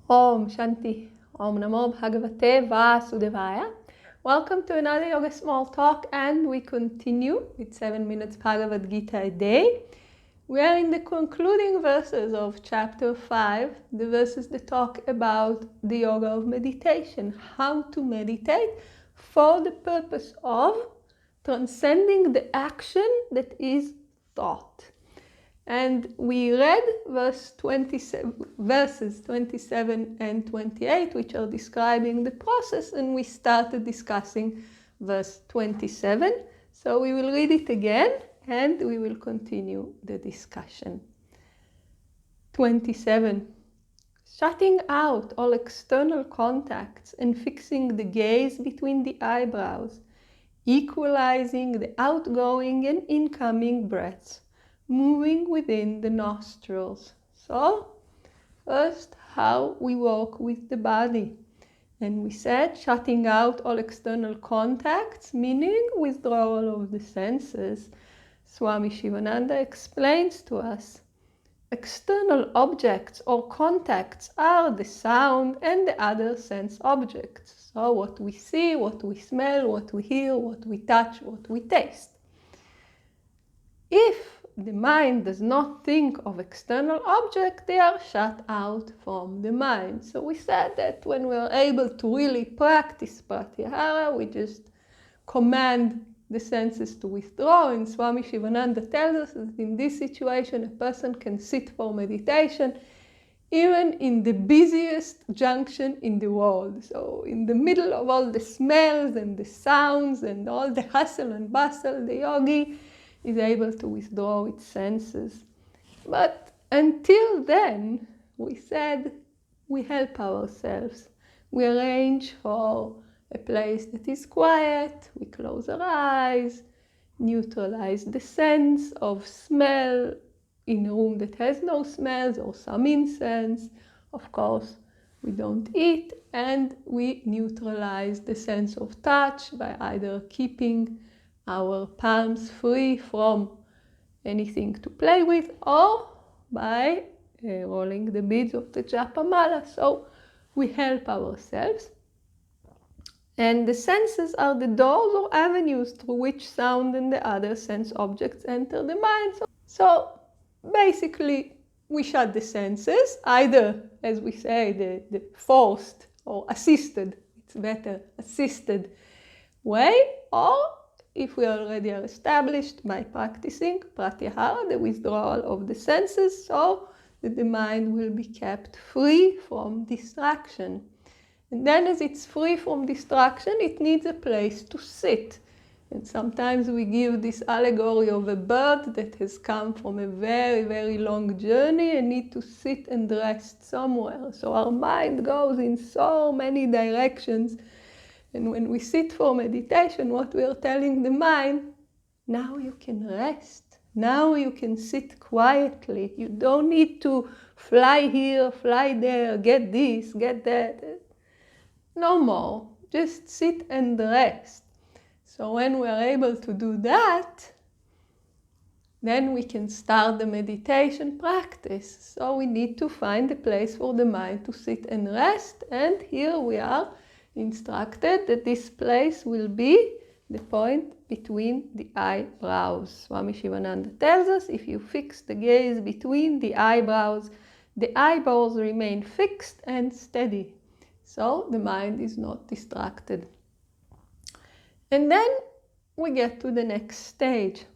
Om Shanti. Om Namo Bhagavate Vasudevaya. Welcome to another Yoga Small Talk, and we continue with 7 minutes Bhagavad Gita a day. We are in the concluding verses of chapter 5, the verses that talk about the yoga of meditation, how to meditate for the purpose of transcending the action that is thought. And we read verses 27 and 28, which are describing the process, and we started discussing verse 27. So we will read it again, and we will continue the discussion. 27. Shutting out all external contacts and fixing the gaze between the eyebrows, equalizing the outgoing and incoming breaths, moving within the nostrils. So, first, how we walk with the body. And we said shutting out all external contacts, meaning withdrawal of the senses. Swami Shivananda explains to us, external objects or contacts are the sound and the other sense objects. So what we see, what we smell, what we hear, what we touch, what we taste. If the mind does not think of external objects, they are shut out from the mind. So we said that when we are able to really practice pratyahara, we just command the senses to withdraw. And Swami Shivananda tells us that in this situation, a person can sit for meditation even in the busiest junction in the world. So in the middle of all the smells and the sounds and all the hustle and bustle, the yogi is able to withdraw its senses. But until then, we said we help ourselves. We arrange for a place that is quiet, we close our eyes, neutralize the sense of smell in a room that has no smells or some incense. Of course, we don't eat, and we neutralize the sense of touch by either keeping our palms free from anything to play with, or by rolling the beads of the japa mala. So we help ourselves. And the senses are the doors or avenues through which sound and the other sense objects enter the mind. So basically, we shut the senses, either, as we say, the forced or assisted, it's better, assisted way, or if we already are established by practicing pratyahara, the withdrawal of the senses, so that the mind will be kept free from distraction. And then as it's free from distraction, it needs a place to sit. And sometimes we give this allegory of a bird that has come from a very, very long journey and need to sit and rest somewhere. So our mind goes in so many directions. And when we sit for meditation, what we are telling the mind, now you can rest. Now you can sit quietly. You don't need to fly here, fly there, get this, get that. No more. Just sit and rest. So when we are able to do that, then we can start the meditation practice. So we need to find a place for the mind to sit and rest. And here we are instructed that this place will be the point between the eyebrows. Swami Shivananda tells us if you fix the gaze between the eyebrows remain fixed and steady. So the mind is not distracted. And then we get to the next stage,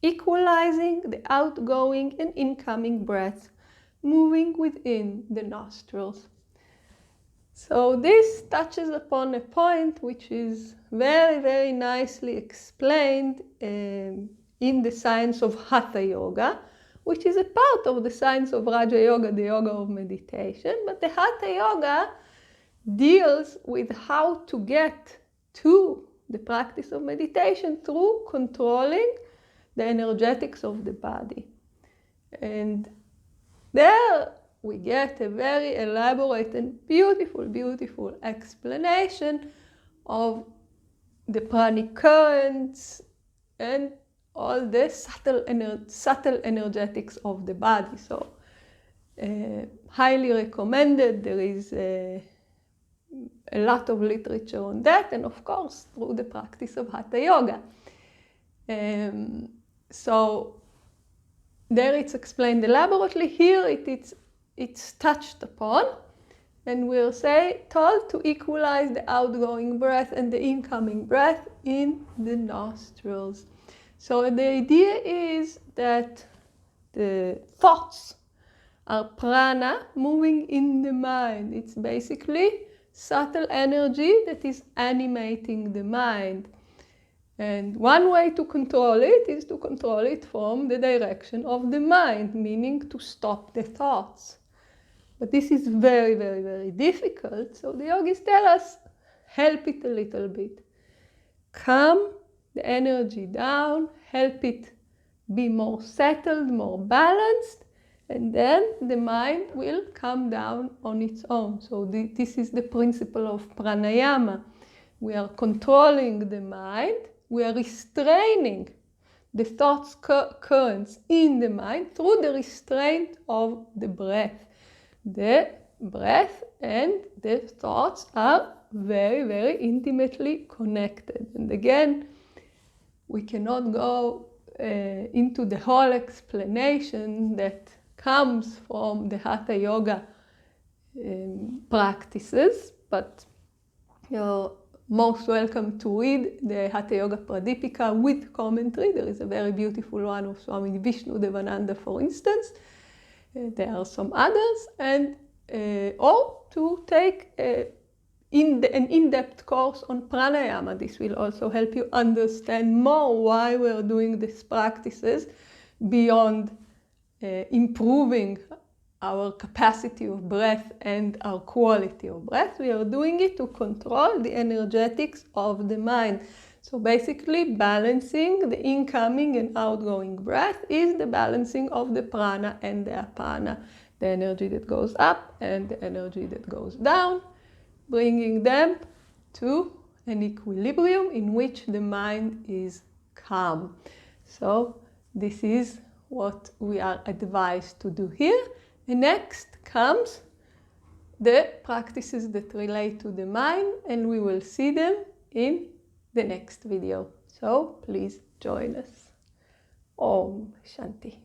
equalizing the outgoing and incoming breath, moving within the nostrils. So this touches upon a point which is very, very nicely explained in the science of Hatha Yoga, which is a part of the science of Raja Yoga, the yoga of meditation. But the Hatha Yoga deals with how to get to the practice of meditation through controlling the energetics of the body. And there we get a very elaborate and beautiful, beautiful explanation of the pranic currents and all the subtle energetics of the body. So highly recommended. There is a lot of literature on that, and of course through the practice of Hatha Yoga. So there it's explained elaborately. Here it's touched upon, and we'll told to equalize the outgoing breath and the incoming breath in the nostrils. So the idea is that the thoughts are prana moving in the mind. It's basically subtle energy that is animating the mind. And one way to control it is to control it from the direction of the mind, meaning to stop the thoughts. But this is very, very, very difficult. So the yogis tell us, help it a little bit. Calm the energy down, help it be more settled, more balanced, and then the mind will come down on its own. So this is the principle of pranayama. We are controlling the mind, we are restraining the thoughts currents in the mind through the restraint of the breath. The breath and the thoughts are very, very intimately connected. And again, we cannot go into the whole explanation that comes from the Hatha Yoga practices, but you're most welcome to read the Hatha Yoga Pradipika with commentary. There is a very beautiful one of Swami Vishnu Devananda, for instance. There are some others, and or to take an in-depth course on pranayama. This will also help you understand more why we're doing these practices beyond improving our capacity of breath and our quality of breath. We are doing it to control the energetics of the mind. So basically, balancing the incoming and outgoing breath is the balancing of the prana and the apana, the energy that goes up and the energy that goes down, bringing them to an equilibrium in which the mind is calm. So this is what we are advised to do here. And next comes the practices that relate to the mind, and we will see them in the next video. So please join us. Om Shanti.